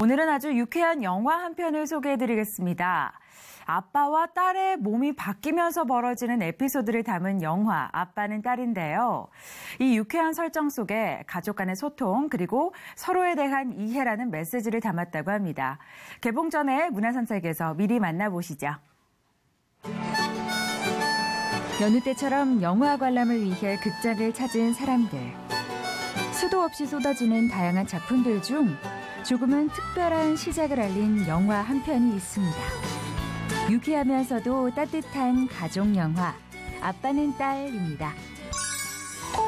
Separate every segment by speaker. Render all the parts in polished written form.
Speaker 1: 오늘은 아주 유쾌한 영화 한 편을 소개해드리겠습니다. 아빠와 딸의 몸이 바뀌면서 벌어지는 에피소드를 담은 영화 아빠는 딸인데요. 이 유쾌한 설정 속에 가족 간의 소통 그리고 서로에 대한 이해라는 메시지를 담았다고 합니다. 개봉 전에 문화선택에서 미리 만나보시죠. 여느 때처럼 영화 관람을 위해 극장을 찾은 사람들. 수도 없이 쏟아지는 다양한 작품들 중 조금은 특별한 시작을 알린 영화 한 편이 있습니다. 유쾌하면서도 따뜻한 가족 영화 아빠는 딸입니다.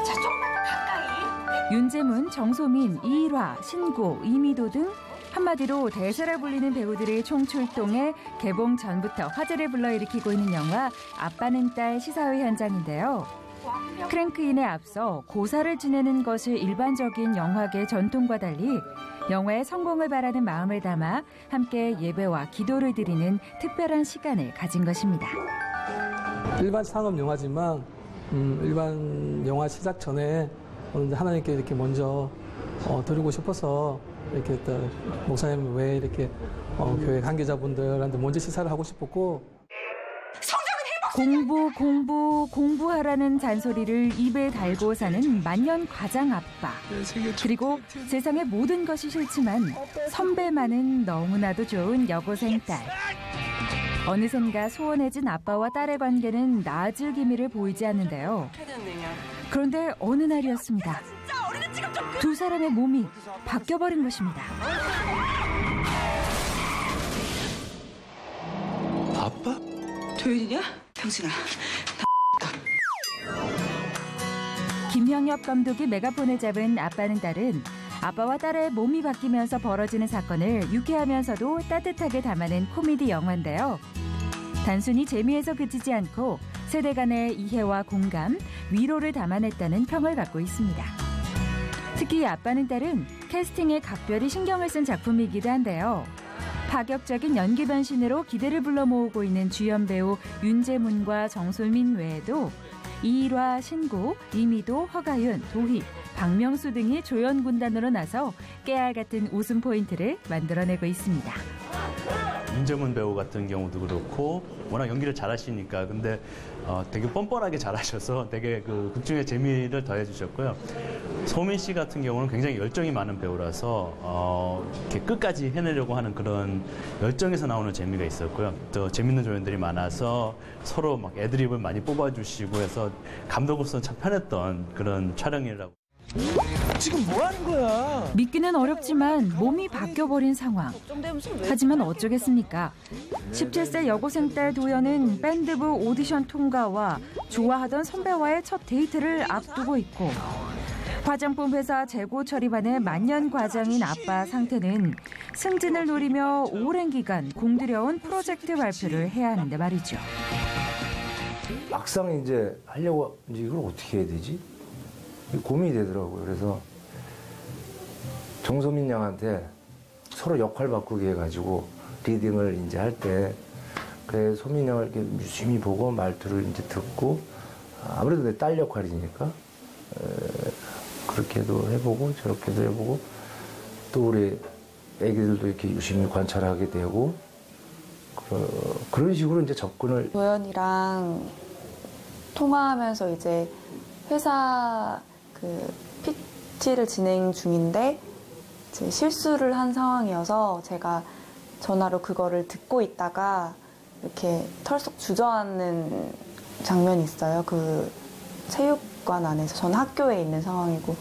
Speaker 2: 자, 조금만 더 가까이.
Speaker 1: 윤제문, 정소민, 이일화, 신고, 이미도 등 한마디로 대세를 불리는 배우들의 총출동에 개봉 전부터 화제를 불러일으키고 있는 영화 아빠는 딸 시사회 현장인데요. 크랭크인에 앞서 고사를 지내는 것이 일반적인 영화계 전통과 달리 영화의 성공을 바라는 마음을 담아 함께 예배와 기도를 드리는 특별한 시간을 가진 것입니다.
Speaker 3: 일반 상업 영화지만 일반 영화 시작 전에 하나님께 이렇게 먼저 드리고 싶어서 이렇게 목사님 외에 이렇게 교회 관계자분들한테 먼저 시사를 하고 싶었고.
Speaker 1: 공부하라는 잔소리를 입에 달고 사는 만년 과장 아빠. 그리고 세상의 모든 것이 싫지만 선배만은 너무나도 좋은 여고생 딸. 어느샌가 소원해진 아빠와 딸의 관계는 나아질 기미를 보이지 않는데요. 그런데 어느 날이었습니다. 두 사람의 몸이 바뀌어버린 것입니다.
Speaker 4: 아빠?
Speaker 2: 도윤이냐? 병신아.
Speaker 1: 김형엽 감독이 메가폰을 잡은 아빠는 딸은 아빠와 딸의 몸이 바뀌면서 벌어지는 사건을 유쾌하면서도 따뜻하게 담아낸 코미디 영화인데요. 단순히 재미에서 그치지 않고 세대 간의 이해와 공감, 위로를 담아냈다는 평을 갖고 있습니다. 특히 아빠는 딸은 캐스팅에 각별히 신경을 쓴 작품이기도 한데요. 파격적인 연기 변신으로 기대를 불러 모으고 있는 주연 배우 윤제문과 정소민 외에도 이일화, 신고, 이미도, 허가윤, 도희, 박명수 등이 조연 군단으로 나서 깨알 같은 웃음 포인트를 만들어내고 있습니다.
Speaker 5: 윤제문 배우 같은 경우도 그렇고 워낙 연기를 잘하시니까 근데 되게 뻔뻔하게 잘하셔서 되게 그 극중의 재미를 더해주셨고요. 소민 씨 같은 경우는 굉장히 열정이 많은 배우라서 이렇게 끝까지 해내려고 하는 그런 열정에서 나오는 재미가 있었고요. 또 재밌는 조연들이 많아서 서로 막 애드립을 많이 뽑아주시고 해서 감독으로서는 참 편했던 그런 촬영이라고.
Speaker 4: 지금 뭐 하는 거야?
Speaker 1: 믿기는 어렵지만 몸이 바뀌어버린 상황. 하지만 어쩌겠습니까? 17세 여고생 딸 도연은 밴드부 오디션 통과와 좋아하던 선배와의 첫 데이트를 앞두고 있고 화장품 회사 재고 처리반의 만년 과장인 아빠 상태는 승진을 노리며 오랜 기간 공들여온 프로젝트 발표를 해야 하는데 말이죠.
Speaker 6: 막상 이제 하려고 이제 이걸 어떻게 해야 되지? 고민이 되더라고요. 그래서 정소민 양한테 서로 역할 바꾸기 해가지고 리딩을 이제 할 때 그래 소민 양을 이렇게 유심히 보고 말투를 이제 듣고 아무래도 내 딸 역할이니까 그렇게도 해보고 저렇게도 해보고 또 우리 애기들도 이렇게 유심히 관찰하게 되고 그런 식으로 이제 접근을.
Speaker 7: 도연이랑 통화하면서 이제 회사 그 PT를 진행 중인데 이제 실수를 한 상황이어서 제가 전화로 그거를 듣고 있다가 이렇게 털썩 주저앉는 장면이 있어요. 그 체육관 안에서 저는 학교에 있는 상황이고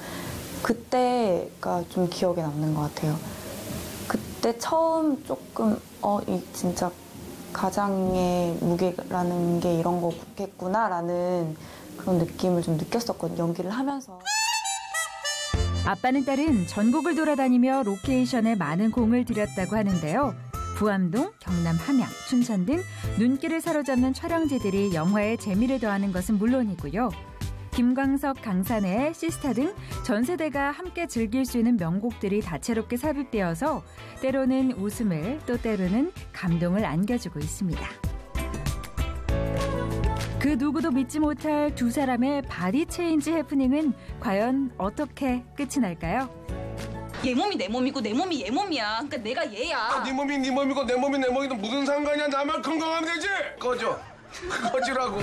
Speaker 7: 그때가 좀 기억에 남는 것 같아요. 그때 처음 조금 이 진짜 가장의 무게라는 게 이런 거겠구나라는 그런 느낌을 좀 느꼈었거든요. 연기를 하면서.
Speaker 1: 아빠는 딸은 전국을 돌아다니며 로케이션에 많은 공을 들였다고 하는데요. 부암동, 경남 함양, 춘천 등 눈길을 사로잡는 촬영지들이 영화의 재미를 더하는 것은 물론이고요. 김광석, 강산의 시스타 등 전 세대가 함께 즐길 수 있는 명곡들이 다채롭게 삽입되어서 때로는 웃음을 또 때로는 감동을 안겨주고 있습니다. 그 누구도 믿지 못할 두 사람의 바디 체인지 해프닝은 과연 어떻게 끝이 날까요?
Speaker 2: 얘 몸이 내 몸이고 내 몸이 얘 몸이야. 그러니까 내가 얘야.
Speaker 8: 네 몸이 네 몸이고 내 몸이 내 몸이고 무슨 상관이야. 나만 건강하면 되지. 꺼져. 꺼지라고.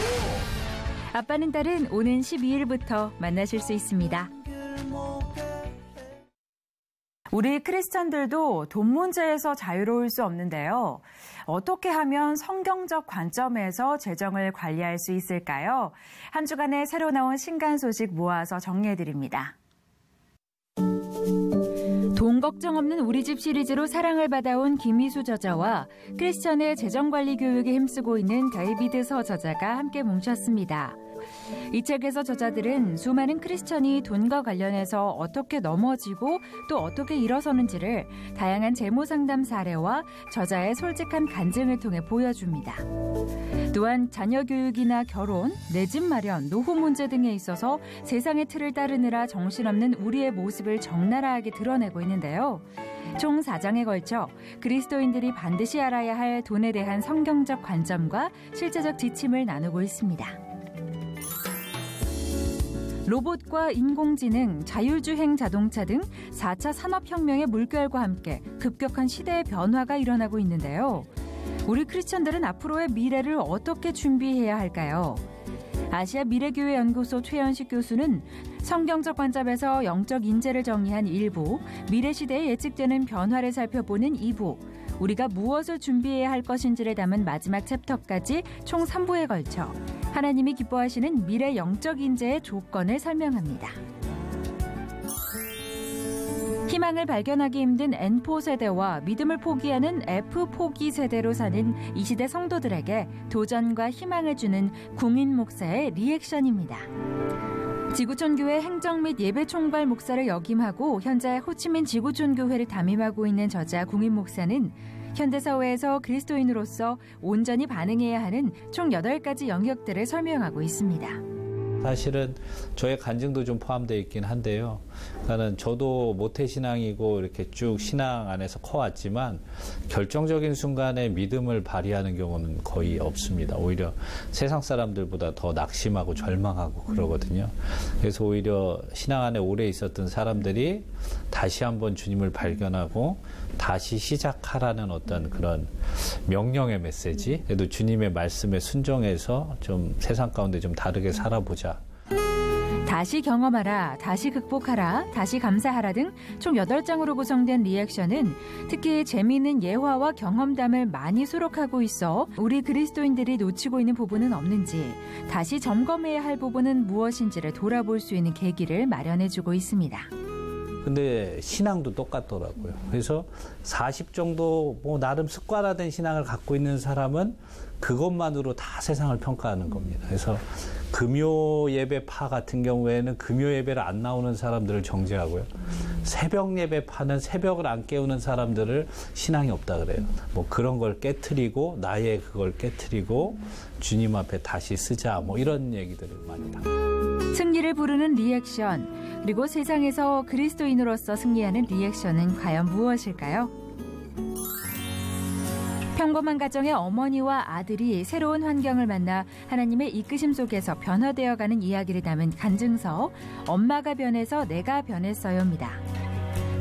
Speaker 1: 아빠는 딸은 오는 12일부터 만나실 수 있습니다. 우리 크리스천들도 돈 문제에서 자유로울 수 없는데요. 어떻게 하면 성경적 관점에서 재정을 관리할 수 있을까요? 한 주간에 새로 나온 신간 소식 모아서 정리해드립니다. 돈 걱정 없는 우리 집 시리즈로 사랑을 받아온 김희수 저자와 크리스천의 재정관리 교육에 힘쓰고 있는 데이비드 서 저자가 함께 뭉쳤습니다. 이 책에서 저자들은 수많은 크리스천이 돈과 관련해서 어떻게 넘어지고 또 어떻게 일어서는지를 다양한 재무 상담 사례와 저자의 솔직한 간증을 통해 보여줍니다. 또한 자녀 교육이나 결혼, 내 집 마련, 노후 문제 등에 있어서 세상의 틀을 따르느라 정신없는 우리의 모습을 적나라하게 드러내고 있는데요. 총 4장에 걸쳐 그리스도인들이 반드시 알아야 할 돈에 대한 성경적 관점과 실제적 지침을 나누고 있습니다. 로봇과 인공지능, 자율주행 자동차 등 4차 산업혁명의 물결과 함께 급격한 시대의 변화가 일어나고 있는데요. 우리 크리스천들은 앞으로의 미래를 어떻게 준비해야 할까요? 아시아 미래교회 연구소 최연식 교수는 성경적 관점에서 영적 인재를 정리한 1부, 미래 시대에 예측되는 변화를 살펴보는 2부, 우리가 무엇을 준비해야 할 것인지를 담은 마지막 챕터까지 총 3부에 걸쳐 하나님이 기뻐하시는 미래 영적 인재의 조건을 설명합니다. 희망을 발견하기 힘든 N포 세대와 믿음을 포기하는 F포기 세대로 사는 이 시대 성도들에게 도전과 희망을 주는 궁인 목사의 리액션입니다. 지구촌교회 행정 및 예배 총괄 목사를 역임하고 현재 호치민 지구촌교회를 담임하고 있는 저자 궁인 목사는 현대사회에서 그리스도인으로서 온전히 반응해야 하는 총 8가지 영역들을 설명하고 있습니다.
Speaker 9: 사실은 저의 간증도 좀 포함되어 있긴 한데요. 그러니까 저도 모태신앙이고 이렇게 쭉 신앙 안에서 커왔지만 결정적인 순간에 믿음을 발휘하는 경우는 거의 없습니다. 오히려 세상 사람들보다 더 낙심하고 절망하고 그러거든요. 그래서 오히려 신앙 안에 오래 있었던 사람들이 다시 한번 주님을 발견하고 다시 시작하라는 어떤 그런 명령의 메시지, 그래도 주님의 말씀에 순종해서 좀 세상 가운데 좀 다르게 살아보자.
Speaker 1: 다시 경험하라, 다시 극복하라, 다시 감사하라 등 총 8장으로 구성된 리액션은 특히 재미있는 예화와 경험담을 많이 수록하고 있어 우리 그리스도인들이 놓치고 있는 부분은 없는지, 다시 점검해야 할 부분은 무엇인지를 돌아볼 수 있는 계기를 마련해주고 있습니다.
Speaker 9: 근데 신앙도 똑같더라고요. 그래서 40 정도 뭐 나름 습관화된 신앙을 갖고 있는 사람은 그것만으로 다 세상을 평가하는 겁니다. 그래서 금요 예배파 같은 경우에는 금요 예배를 안 나오는 사람들을 정죄하고요. 새벽 예배파는 새벽을 안 깨우는 사람들을 신앙이 없다 그래요. 뭐 그런 걸 깨트리고 나의 그걸 깨트리고 주님 앞에 다시 쓰자, 뭐 이런 얘기들을 많이 합니다.
Speaker 1: 승리를 부르는 리액션, 그리고 세상에서 그리스도인으로서 승리하는 리액션은 과연 무엇일까요? 평범한 가정의 어머니와 아들이 새로운 환경을 만나 하나님의 이끄심 속에서 변화되어가는 이야기를 담은 간증서 엄마가 변해서 내가 변했어요입니다.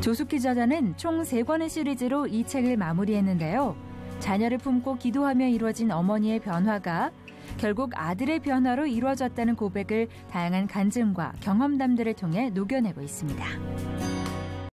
Speaker 1: 조숙희 저자는 총 3권의 시리즈로 이 책을 마무리했는데요. 자녀를 품고 기도하며 이루어진 어머니의 변화가 결국 아들의 변화로 이루어졌다는 고백을 다양한 간증과 경험담들을 통해 녹여내고 있습니다.